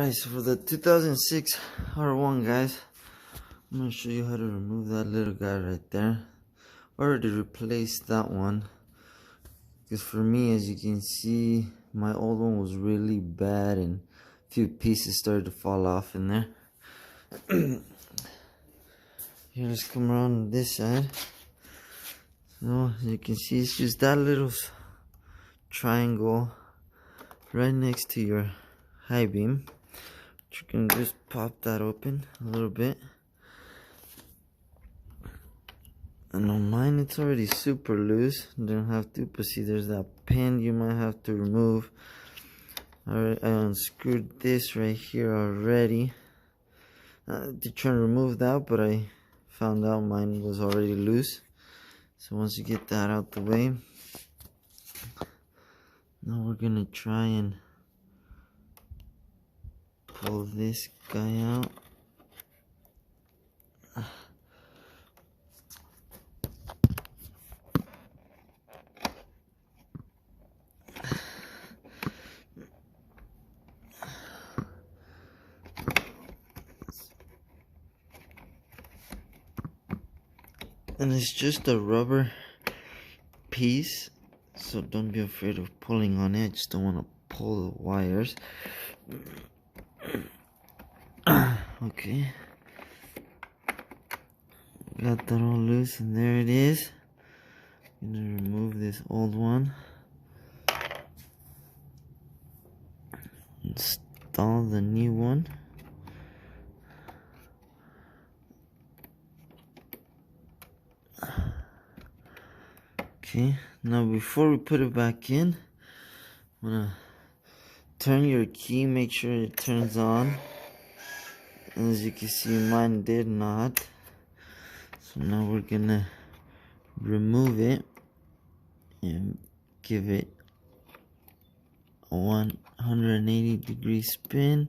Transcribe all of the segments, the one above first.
Alright, so for the 2006 R1, guys, I'm going to show you how to remove that little guy right there, or to replace that one. Because for me, as you can see, my old one was really bad and a few pieces started to fall off in there. Here, let's come around this side. So as you can see, it's just that little triangle right next to your high beam. You can just pop that open a little bit. And on mine, it's already super loose. You don't have to, but see, there's that pin you might have to remove. Alright, I unscrewed this right here already to try and remove that, but I found out mine was already loose. So once you get that out the way, now we're gonna try and pull this guy out. And it's just a rubber piece, so don't be afraid of pulling on it. I just don't want to pull the wires. Okay, got that all loose, and there it is. I'm gonna remove this old one, install the new one. Okay, now before we put it back in, I'm gonna turn your key, make sure it turns on. And as you can see, mine did not. So now we're gonna remove it and give it a 180-degree spin.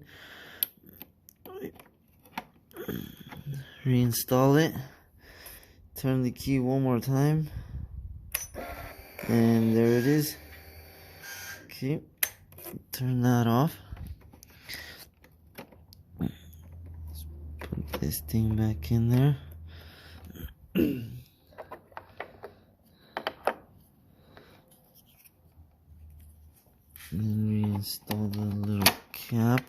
Reinstall it. Turn the key one more time. And there it is. Okay, turn that off. Let's put this thing back in there. And then reinstall the little cap.